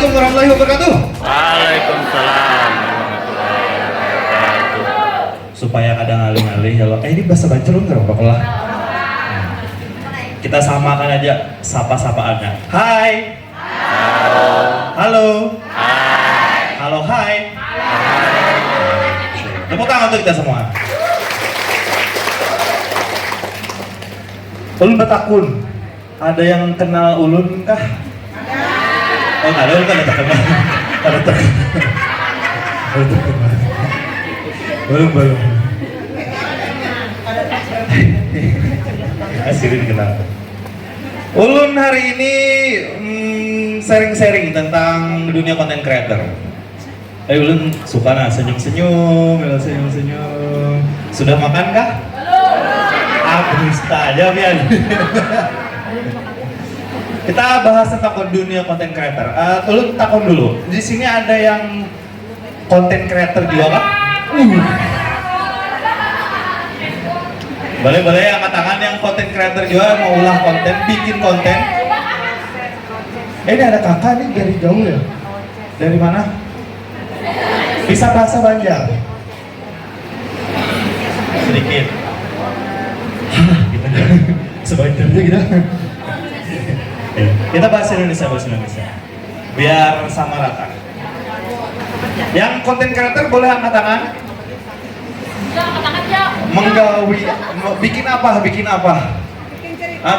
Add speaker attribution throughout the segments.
Speaker 1: Assalamualaikum warahmatullahi wabarakatuh.
Speaker 2: Waalaikumsalam warahmatullahi wabarakatuh.
Speaker 1: Supaya kadang ngalih-ngalih ya lo. Ini bahasa Banjarung nggak apa-apa lah. Kita samakan aja sapa-sapaannya. Hai.
Speaker 2: Halo.
Speaker 1: Halo.
Speaker 2: Hai.
Speaker 1: Halo, hai. Tepuk tangan untuk kita semua. Ulun Batakun. Ada yang kenal Ulun kah? Oh, nggak ada, Ulun kan ada terkenal. Ada terkenal. Ada terkenal. Belum. Asirin kenal. Ulun hari ini sharing-sharing tentang dunia content creator. Ulun suka senyum-senyum. Sudah makan kah? Dusta aja Bian. Kita bahas tentang dunia content creator. Ulun takon dulu. Di sini ada yang content creator juga kah? Boleh angkat tangan yang content creator juga mau ulah konten, bikin konten. Ini ada kakak nih dari jauh ya. Dari mana? Bisa bahasa Banjar? Sedikit. Sebanjar aja kita. Kita bahasa Indonesia. Biar sama rata. Yang content creator boleh angkat tangan? Menggawi, bikin apa?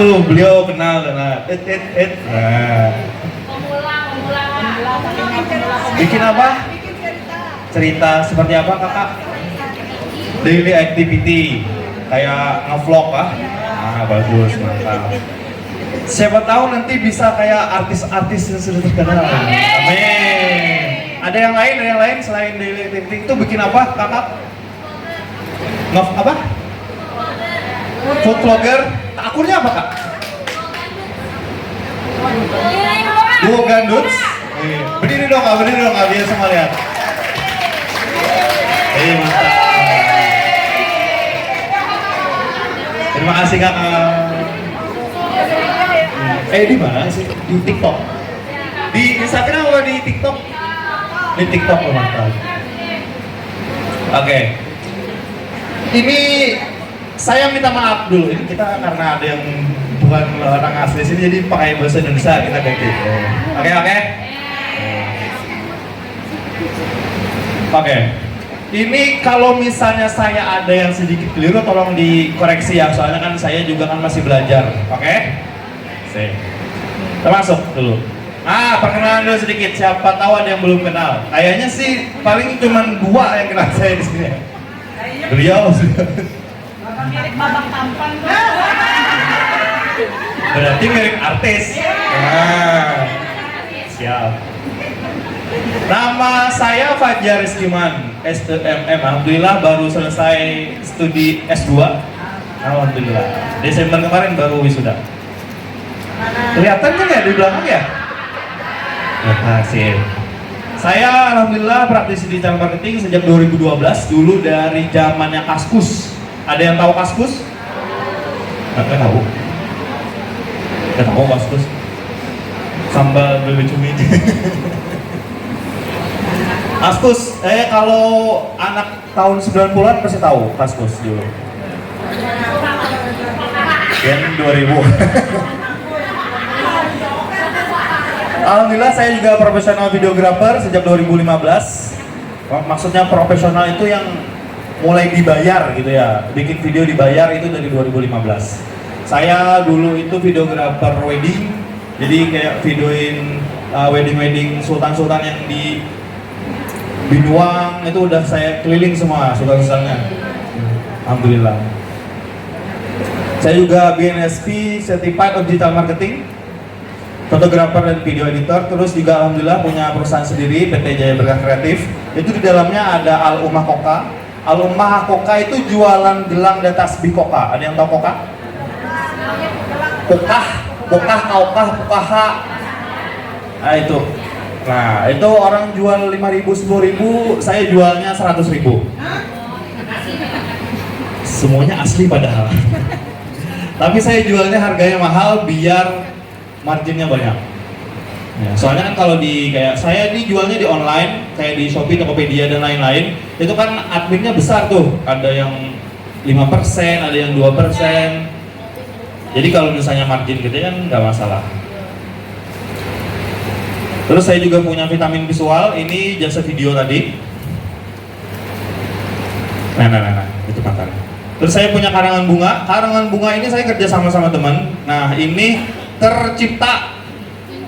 Speaker 1: Tuh beliau kenal. Nah. Bikin apa? Cerita seperti apa kakak? Daily activity, kayak ngevlog kah? Bagus, mantap. Siapa tahu nanti bisa kayak artis-artis yang sudah terkenal. Amin. Ada yang lain selain daily activity itu bikin apa kakak? Apa? Food vlogger. Akunnya apa kak? Duo Ganduts. Berdiri dong kak, biar semua lihat. Mantap. Terima kasih kakak. Di mana sih? Di TikTok. Di Instagram atau di TikTok? Di TikTok loh mantap. Oke. Ini saya minta maaf dulu. Ini kita karena ada yang bukan orang asli sini jadi pakai bahasa Indonesia kita ganti. Oke. Ini kalau misalnya saya ada yang sedikit keliru tolong dikoreksi ya. Soalnya kan saya juga kan masih belajar. Oke? Kita masuk dulu. Perkenalan dulu sedikit. Siapa tahu ada yang belum kenal. Kayaknya sih paling cuma 2 yang kenal saya di sini. Beliau
Speaker 3: mirip babak tampan tuh.
Speaker 1: Berarti mirip artis. Siap. Nama saya Fajar Rizkyman, STMM. Alhamdulillah baru selesai studi S2. Alhamdulillah. Desember kemarin baru wisuda. Kelihatan kan ya di belakang ya? Makasih. Saya alhamdulillah praktisi digital marketing sejak 2012, dulu dari zamannya Kaskus. Ada yang tahu Kaskus? Nggak tahu. Nggak tahu Kaskus. Sambal bebek cumi. Kaskus, kalau anak tahun 90-an pasti tahu Kaskus dulu. Gen 2000. Alhamdulillah saya juga profesional videographer sejak 2015. Maksudnya profesional itu yang mulai dibayar gitu ya. Bikin video dibayar itu dari 2015. Saya dulu itu videographer wedding. Jadi kayak videoin wedding-wedding sultan-sultan yang di Binuang itu udah saya keliling semua sultan-sultannya. Alhamdulillah. Saya juga BNSP Certified of Digital Marketing, fotografer dan video editor, terus juga alhamdulillah punya perusahaan sendiri PT Jaya Berkah Kreatif. Itu di dalamnya ada Al Ummah Koka. Al Ummah Koka itu jualan gelang dan tasbih Koka. Ada yang tahu Koka? Pokah. Nah itu. Nah itu orang jual 5.000, 10.000, saya jualnya 100.000. Semuanya asli padahal. Tapi saya jualnya harganya mahal biar marginnya banyak. Ya, soalnya kan kalau di kayak saya di jualnya di online, kayak di Shopee, Tokopedia dan lain-lain, itu kan adminnya besar tuh, ada yang 5%, ada yang 2%. Jadi kalau misalnya margin gede kan nggak masalah. Terus saya juga punya vitamin visual, ini jasa video tadi. Nah, itu mantan. Terus saya punya karangan bunga ini saya kerja sama teman. Nah ini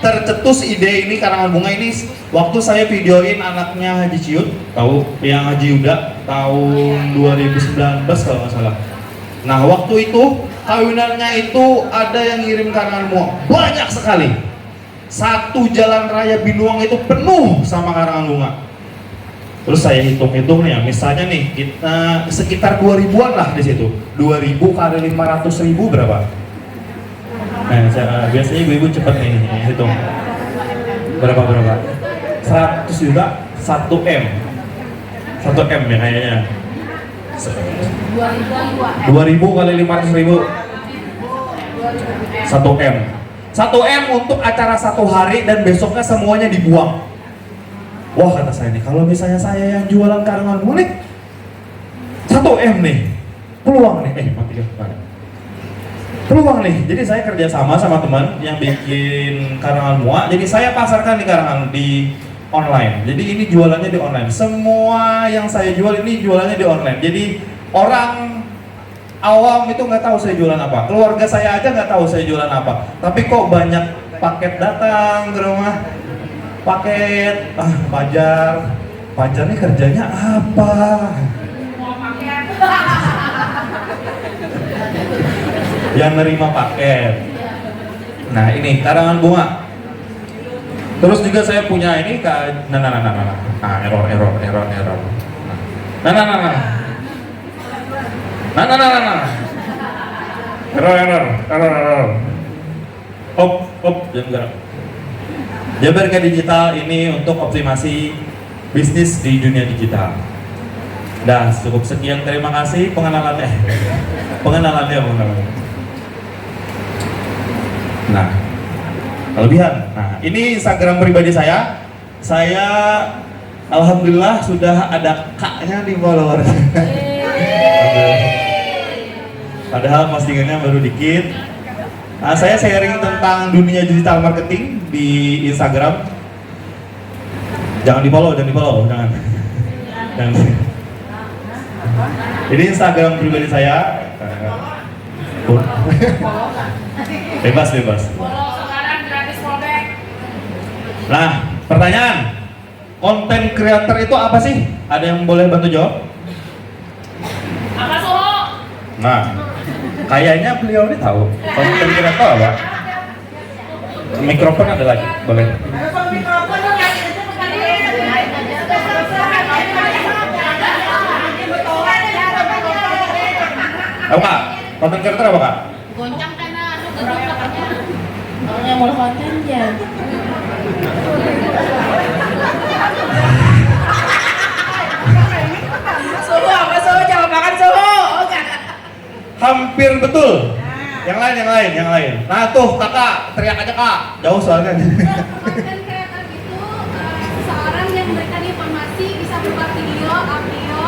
Speaker 1: tercetus ide ini karangan bunga ini waktu saya videoin anaknya Haji Ciut, tahu yang Haji Yuda tahun 2019 kalau nggak salah. Nah waktu itu kawinannya itu ada yang ngirim karangan bunga banyak sekali. Satu jalan raya Binuang itu penuh sama karangan bunga. Terus saya hitung-hitung nih ya, misalnya nih kita sekitar 2000-an lah di situ. 2000 kali 500.000 berapa? Nah, biasanya ibu-ibu cepet nih hitung. Berapa? 100 juta, 1 M. 1 M ya kayaknya. 2000 kali 500.000. 1 M. 1 M untuk acara 1 hari dan besoknya semuanya dibuang. Wah kata saya nih, kalau misalnya saya yang jualan karangan bunga nih 1 M nih, peluang nih, peluang nih. Jadi saya kerja sama teman yang bikin karangan bunga. Jadi saya pasarkan di karangan di online. Jadi ini jualannya di online. Semua yang saya jual ini jualannya di online. Jadi orang awam itu nggak tahu saya jualan apa. Keluarga saya aja nggak tahu saya jualan apa. Tapi kok banyak paket datang ke rumah. Paket, Pajar nih kerjanya apa? Yang nerima paket. Nah ini karangan bunga. Terus juga saya punya ini error. Error. Jangan gerak. Jabarka Digital ini untuk optimasi bisnis di dunia digital. Nah, cukup sekian. Terima kasih pengenalannya. Nah, kelebihan. Nah, ini Instagram pribadi saya. Saya alhamdulillah sudah ada K-nya di follower. Padahal postingannya baru dikit. Nah, saya sharing tentang dunia digital marketing di Instagram. Jangan di follow, jangan. Ini Instagram pribadi saya. Bebas. Nah, pertanyaan, konten creator itu apa sih? Ada yang boleh bantu jawab?
Speaker 3: Apa Soho?
Speaker 1: Nah, kayaknya beliau ini tahu konten creator apa? Mikrofon ada lagi, boleh? Apa kak? Konten creator apa kak?
Speaker 3: Goncang karena gedung katanya.
Speaker 4: Kalau yang mau konten ya.
Speaker 3: Soho apa Soho? Jangan makan Soho.
Speaker 1: Hampir betul. Yang lain. Nah tuh kakak, teriak aja kak. Jauh soalnya.
Speaker 5: Konten kreator itu seseorang yang memberikan informasi bisa berupa video, audio,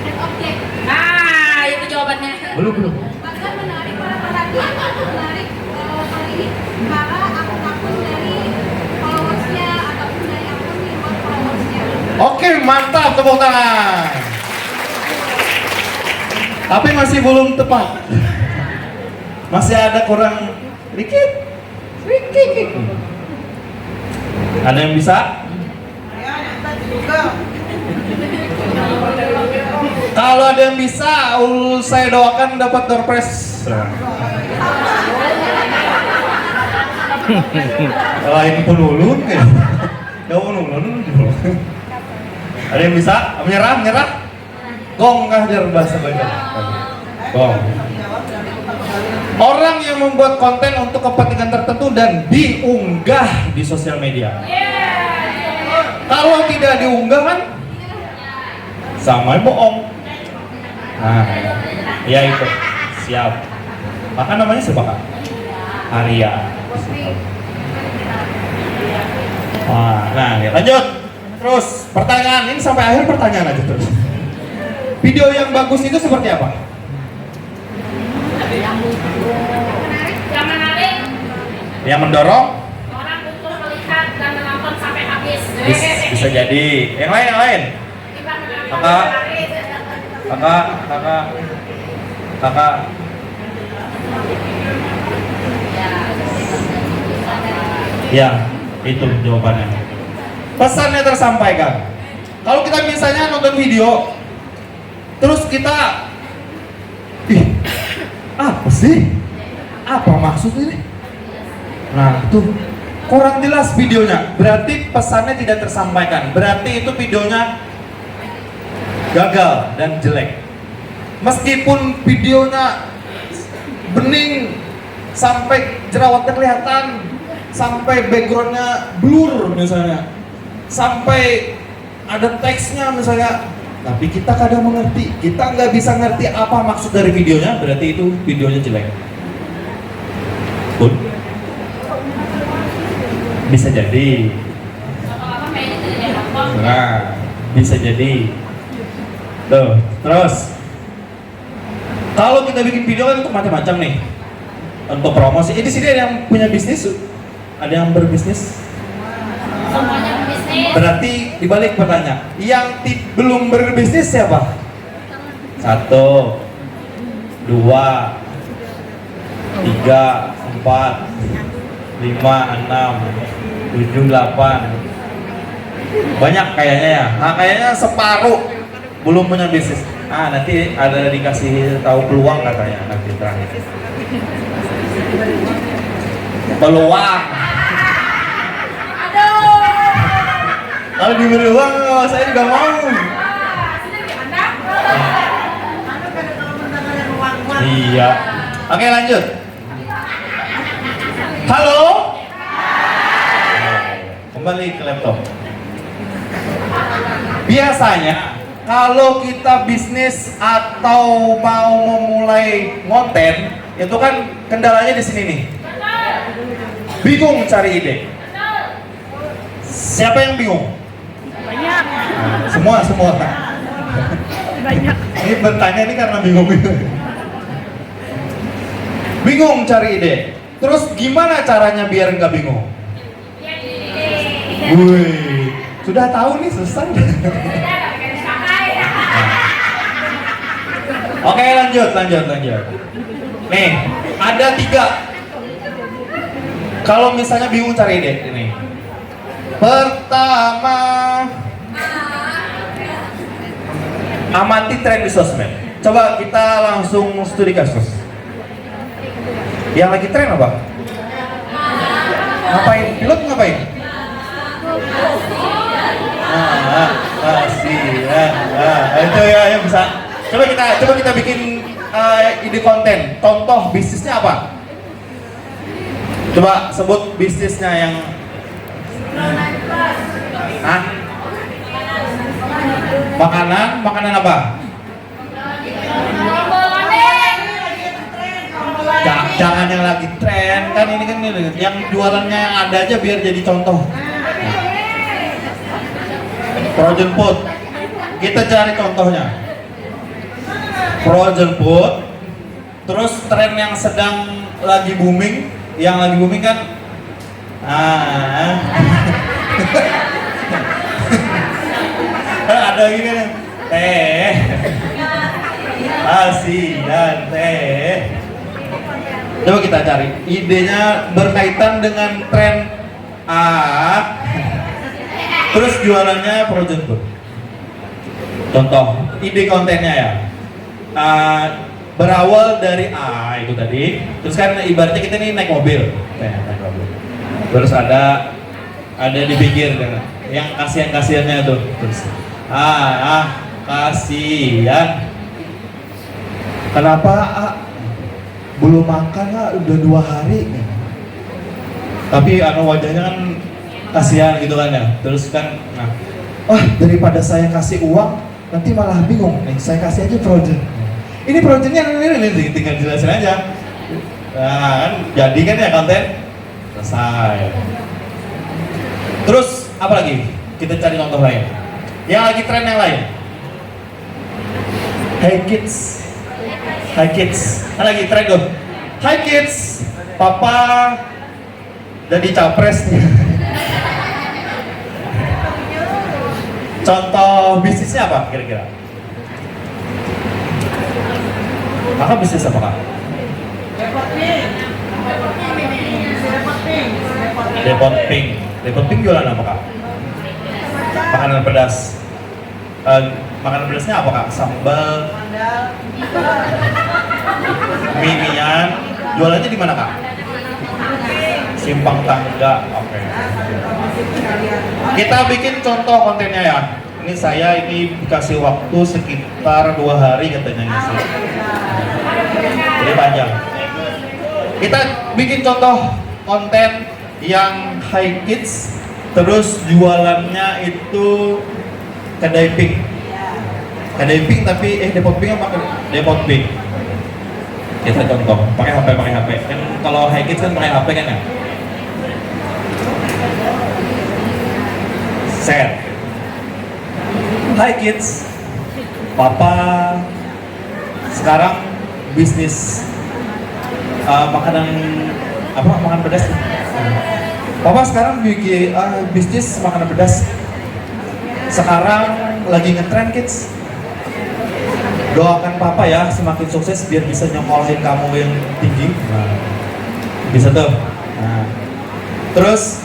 Speaker 5: dan objek.
Speaker 3: Nah, itu jawabannya.
Speaker 1: Belum.
Speaker 5: Agar menarik para perhatian atau menarik para akun-akun dari followersnya ataupun dari akun yang buat followersnya.
Speaker 1: Oke, mantap, tepuk tangan. Tapi masih belum tepat. Masih ada kurang dikit. Ada yang bisa? Kalau ada yang bisa, saya doakan dapat door prize. Lain penulun ya. Ada yang bisa? Menyerah? Gong kah jar bahasa Banjar? Gong. Orang yang membuat konten untuk kepentingan tertentu dan diunggah di sosial media. Kalau tidak diunggah kan sama bohong. Nah, ya itu. Siap. Maka namanya siapa kak? Arya. Nah, ya, lanjut. Terus pertanyaan ini sampai akhir pertanyaan aja terus. Video yang bagus itu seperti apa?
Speaker 3: Yang menarik,
Speaker 1: Yang mendorong?
Speaker 3: orang untuk melihat dan menonton sampai habis.
Speaker 1: Bisa jadi. Yang lain. Kakak. Kakak. Ya, itu jawabannya. Pesannya tersampaikan. Kalau kita misalnya nonton video, terus kita, apa sih? Apa maksud ini? Nah, tuh kurang jelas videonya. Berarti pesannya tidak tersampaikan. Berarti itu videonya gagal dan jelek. Meskipun videonya bening sampai jerawatnya kelihatan, sampai backgroundnya blur misalnya, sampai ada teksnya misalnya, tapi kita kadang mengerti, kita nggak bisa ngerti apa maksud dari videonya, berarti itu videonya jelek. Pun bisa jadi. Nah, bisa jadi. Tuh, terus kalau kita bikin video kan untuk macam-macam nih, untuk promosi. Ini sini ada yang punya bisnis, ada yang berbisnis.
Speaker 3: Semuanya bisnis.
Speaker 1: Berarti dibalik bertanya, yang belum berbisnis siapa? 1, 2, 3, 4, 5, 6, 7, 8. Banyak kayaknya ya. Nah, kayaknya separuh belum punya bisnis. Nanti ada dikasih tahu peluang katanya nanti terakhir. Peluang. Kalau diberi uang, saya juga mau. Iya. Oke, lanjut. Halo. Kembali ke laptop. Biasanya kalau kita bisnis atau mau memulai konten, itu kan kendalanya di sini nih. Bingung cari ide. Siapa yang bingung?
Speaker 4: Banyak.
Speaker 1: Semua.
Speaker 4: Banyak.
Speaker 1: Ini bertanya ini karena bingung. Bingung cari ide. Terus gimana caranya biar nggak bingung? Wih, sudah tahu nih selesai. Oke, lanjut. Nih, ada 3. Kalau misalnya bingung cari ide, ini. Pertama, amati tren di sosmed. Coba kita langsung studi kasus. Yang lagi tren apa? Ngapain? Pilot ngapain? Itu ya yang bisa. Coba kita bikin ide konten. Contoh bisnisnya apa? Coba sebut bisnisnya yang Makanan apa? Jangan yang lagi tren, kan ini yang jualannya yang ada aja biar jadi contoh. Frozen food. Kita cari contohnya. Frozen food. Terus tren yang sedang lagi booming, kan ada gini kan, teh, asian teh. Coba kita cari idenya berkaitan dengan tren terus jualannya frozen food. Contoh ide kontennya ya, berawal dari itu tadi. Terus kan ibaratnya kita nih naik mobil. Terus ada di pinggir kan, yang kasihan-kasihannya tuh. Terus kasihan. Kenapa belum makan udah 2 hari? Tapi wajahnya kan kasihan gitu kan ya. Terus kan, daripada saya kasih uang nanti malah bingung. Saya kasih aja frozen. Ini frozennya ini tinggal jelasin aja. Nah kan jadi kan ya konten selesai. Terus apa lagi? Kita cari contoh lain. Yang lagi tren yang lain. Hey kids. Hi kids. Kan lagi tren tuh. Hi kids. Papa jadi capres nih. Contoh bisnisnya apa kira-kira? Kakak bisnis apa kak? Depot Pink. Depot Pink jualan apa kak? Makanan pedas. Makanan pedasnya apa kak? Sambal, mie-mian. Jualannya di mana kak? Simpang Tangga. Oke. Kita bikin contoh kontennya ya. Ini saya dikasih waktu sekitar 2 hari katanya ngisi. Jadi panjang. Kita bikin contoh konten yang high kids, terus jualannya itu kedai pink. Kedai pink tapi Depot Pink apa Depot Pink? Kita contoh, pakai HP. Kan kalau high kids kan pakai HP kan ya? Set. Hi kids, Papa sekarang bisnis makanan apa? Makanan pedas. Papa sekarang bikin bisnis makanan pedas. Sekarang lagi ngetrend kids. Doakan Papa ya semakin sukses biar bisa nyokolahin kamu yang tinggi. Nah, bisa tuh. Nah. Terus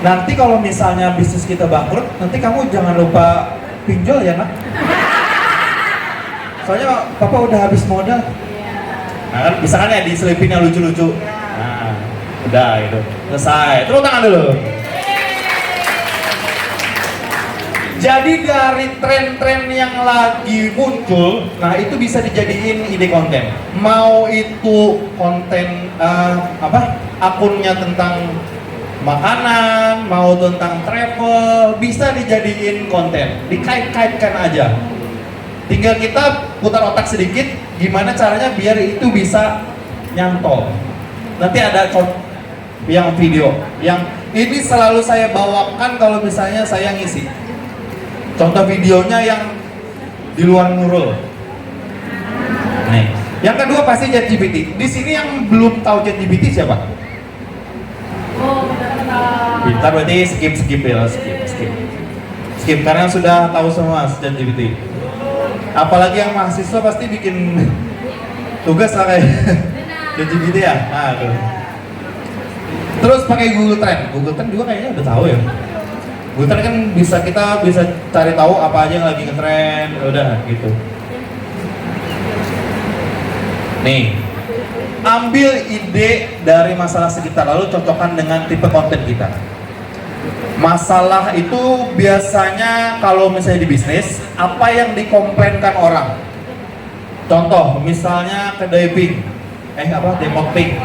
Speaker 1: nanti kalau misalnya bisnis kita bangkrut, nanti kamu jangan lupa pinjol ya nak. Soalnya Papa udah habis modal. Nah kan bisa kan ya diselipin yang lucu-lucu. Nah, udah itu selesai. Tepuk tangan dulu. Jadi dari tren-tren yang lagi muncul, nah itu bisa dijadiin ide konten. Mau itu konten akunnya tentang makanan, mau tentang travel, bisa dijadiin konten, dikait-kaitkan aja. Tinggal kita putar otak sedikit, gimana caranya biar itu bisa nyantol. Nanti ada yang video, yang ini selalu saya bawakan kalau misalnya saya ngisi. Contoh videonya yang di luar Nurul. Nih, yang kedua pasti ChatGPT. Di sini yang belum tahu ChatGPT siapa? Pintar berarti skip ya, skip karena sudah tahu semua ChatGPT. Apalagi yang mahasiswa pasti bikin tugas lah kayak ChatGPT ya. Nah, tuh. Terus pakai Google Trend juga kayaknya udah tahu ya. Google Trend kan kita bisa cari tahu apa aja yang lagi ngetrend, udah gitu. Nih, ambil ide dari masalah sekitar lalu cocokkan dengan tipe konten kita. Masalah itu biasanya kalau misalnya di bisnis, apa yang dikomplainkan orang. Contoh, misalnya kedai pink, Depot Pink.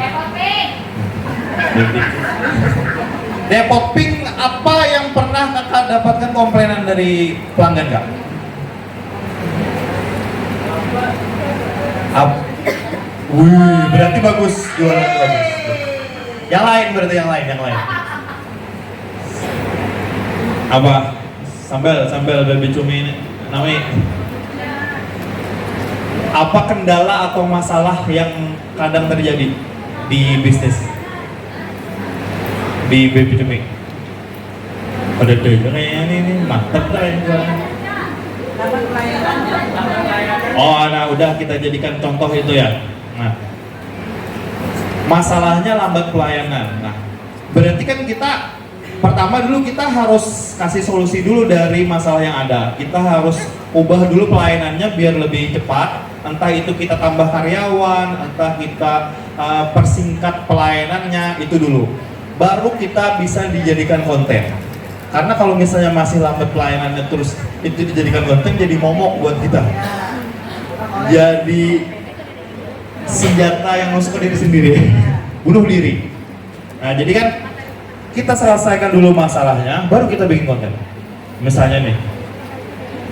Speaker 1: Depot Pink, apa yang pernah kakak dapatkan komplainan dari pelanggan kak? Wih, berarti bagus, jualan bagus. Yang lain berarti yang lain. Apa? Sambal baby cumi ini namanya. Apa kendala atau masalah yang kadang terjadi di bisnis? Di baby cumi. Ada kayaknya ini mantep lah yang jualan. Oh, nah udah kita jadikan contoh itu ya. Nah, masalahnya lambat pelayanan. Nah, berarti kan kita pertama dulu kita harus kasih solusi dulu dari masalah yang ada. Kita harus ubah dulu pelayanannya biar lebih cepat. Entah itu kita tambah karyawan, entah kita persingkat pelayanannya, itu dulu. Baru kita bisa dijadikan konten. Karena kalau misalnya masih lambat pelayanannya terus itu dijadikan konten, jadi momok buat kita. Jadi senjata yang masuk ke diri sendiri, bunuh diri. Nah, jadi kan kita selesaikan dulu masalahnya, baru kita bikin konten. Misalnya nih,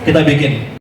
Speaker 1: kita bikin